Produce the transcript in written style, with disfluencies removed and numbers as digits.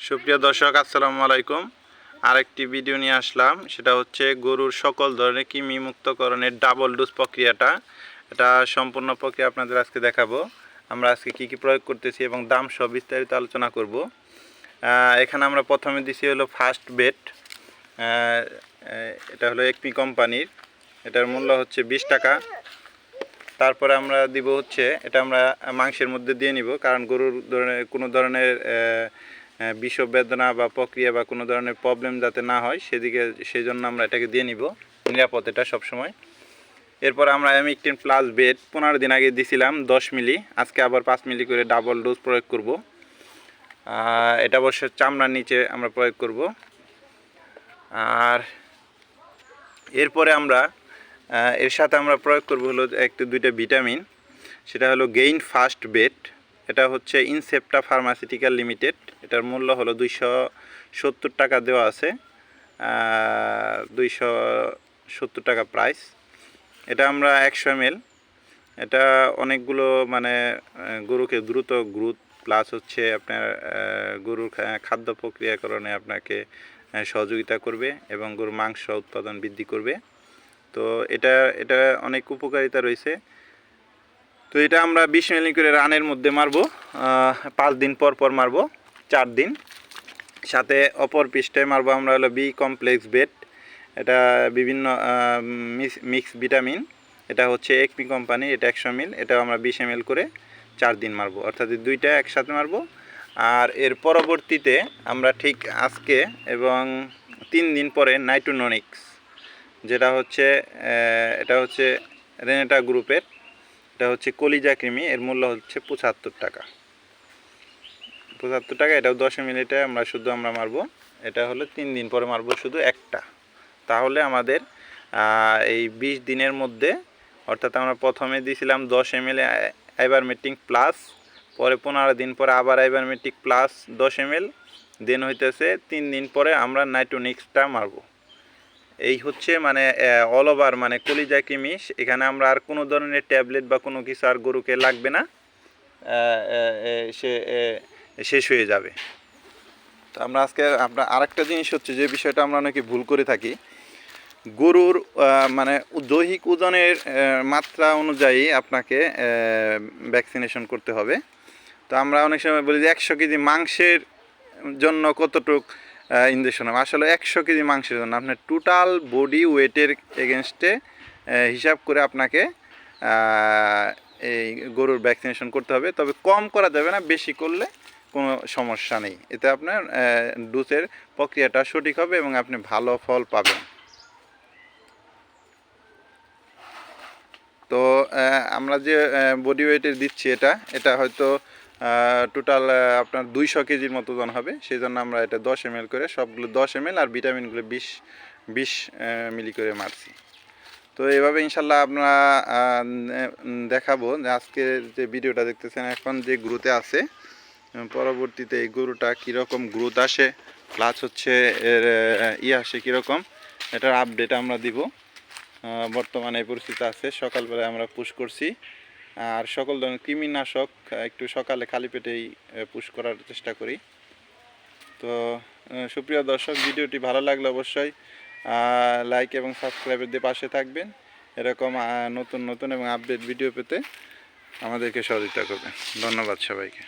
সুপ্রিয় দর্শক আসসালামু আলাইকুম। আরেকটি ভিডিও নিয়ে আসলাম, সেটা হচ্ছে গরুর সকল ধরনের কৃমি মুক্তকরণের ডাবল ডোজ প্রক্রিয়াটা। এটা সম্পূর্ণ প্রক্রিয়া আপনাদের আজকে দেখাবো। আমরা আজকে কি কি প্রয়োগ করতেছি এবং দাম সব বিস্তারিত আলোচনা করব। এখানে আমরা প্রথমে দিছি হলো ফার্স্ট বেট। এটা হলো একমি কোম্পানির, এটার মূল্য হচ্ছে 20 টাকা। তারপরে আমরা দিব হচ্ছে, এটা আমরা মাংসের মধ্যে দিয়ে নিব, কারণ গরুর কোনো ধরনের বিষব বেদনা বা প্রক্রিয়া বা কোনো ধরনের প্রবলেম যাতে না হয় সেই জন্য আমরা এটাকে দিয়ে নিব, নিরাপদ এটা সবসময়। এরপর আমরা অ্যামিকটিন প্লাস বেড 15 দিন আগে দিছিলাম 10 মিলি, আজকে আবার 5 মিলি করে ডাবল ডোজ প্রয়োগ করব। এটা অবশ্য চামড়ার নিচে আমরা প্রয়োগ করব। আর এরপরে আমরা এর সাথে আমরা প্রয়োগ করব হলো দুইটা ভিটামিন, সেটা হলো গেইন ফার্স্ট বেড। এটা হচ্ছে ইনসেপ্টা ফার্মাসিউটিক্যাল লিমিটেড, এটার মূল্য হলো 270 টাকা দেওয়া আছে, 270 টাকা প্রাইস। এটা আমরা 100 ml, এটা অনেকগুলো মানে গরুকে দ্রুত গ্রোথ প্লাস হচ্ছে আপনার গরুর খাদ্য প্রক্রিয়াকরণে আপনাকে সহযোগিতা করবে এবং গরুর মাংস উৎপাদন বৃদ্ধি করবে। তো এটা অনেক উপকারিতা রয়েছে। তো এটা আমরা 20 মিলি করে রানের মধ্যে মারবো, 5 দিন পর পর মারবো, 4 দিন। সাথে অপর পৃষ্ঠায় মারবো আমরা হলো বি কমপ্লেক্স বেড। এটা বিভিন্ন মিক্স ভিটামিন, এটা হচ্ছে একমি কোম্পানি, এটা 100 ml, এটা আমরা 20 ml করে 4 দিন মারবো, অর্থাৎ দুইটা একসাথে মারবো। আর এর পরবর্তীতে আমরা ঠিক আজকে এবং 3 দিন পরে নাইট্রোনোনিক্স, যেটা হচ্ছে এটা হচ্ছে রেনেটা গ্রুপের, এটা হচ্ছে কলিজা কৃমি, এর মূল্য হচ্ছে 75 টাকা। 75 টাকা, এটাও 10 মিনিটে আমরা মারবো। এটা হলো 3 দিন পরে মারবো শুধু একটা। তাহলে আমাদের এই 20 দিনের মধ্যে, অর্থাৎ আমরা প্রথমে দিয়েছিলাম 10 ml আইভারমেকটিন প্লাস, পরে 15 দিন পরে আবার আইভারমেকটিন প্লাস 10 ml, দেন হইতেছে 3 দিন পরে আমরা নাইট্রোনিক্সটা মারবো। এই হচ্ছে মানে অল ওভার মানে কলিজা কৃমি। এখানে আমরা আর কোনো ধরনের ট্যাবলেট বা কোনো কিছু আর গরুকে লাগবে না, শেষ হয়ে যাবে। তো আমরা আজকে আপনার আরেকটা জিনিস হচ্ছে, যে বিষয়টা আমরা অনেকে ভুল করে থাকি, গরুর মানে দৈহিক ওজনের মাত্রা অনুযায়ী আপনাকে ভ্যাকসিনেশন করতে হবে। তো আমরা অনেক সময় বলি যে 100 কেজি মাংসের জন্য কতটুক ইনজেকশন হবে। আসলে 100 কেজি মাংসের জন্য আপনার টোটাল বডি ওয়েটের এগেনস্টে হিসাব করে আপনাকে এই গরুর ভ্যাকসিনেশন করতে হবে। তবে কম করা যাবে না, বেশি করলে কোনো সমস্যা নেই, এতে আপনার ডোজের প্রক্রিয়াটা সঠিক হবে এবং আপনি ভালো ফল পাবেন। তো আমরা যে বডি ওয়েটের দিচ্ছি, এটা হয়তো টোটাল আপনার 200 কেজির মতো ওজন হবে, সেই জন্য আমরা এটা 10 ml করে, সবগুলো 10 ml আর ভিটামিনগুলো 20 মিলি করে মারছি। তো এভাবে ইনশাল্লাহ আমরা দেখাবো যে আজকে যে ভিডিওটা দেখতেছেন এখন যে গ্রোথে আছে, পরবর্তীতে এই গরুটা কীরকম গ্রোথ আসে প্লাস হচ্ছে এর আসে কীরকম, এটার আপডেট আমরা দিব। বর্তমানে এই পরিস্থিতি আছে, সকালবেলায় আমরা পুশ করছি। আর সকল ধরনের কৃমিনাশক একটু সকালে খালি পেটেই পুশ করার চেষ্টা করি। তো সুপ্রিয় দর্শক, ভিডিওটি ভালো লাগলে অবশ্যই লাইক এবং সাবস্ক্রাইবের দিয়ে পাশে থাকবেন। এরকম নতুন নতুন এবং আপডেট ভিডিও পেতে আমাদেরকে সহযোগিতা করবেন। ধন্যবাদ সবাইকে।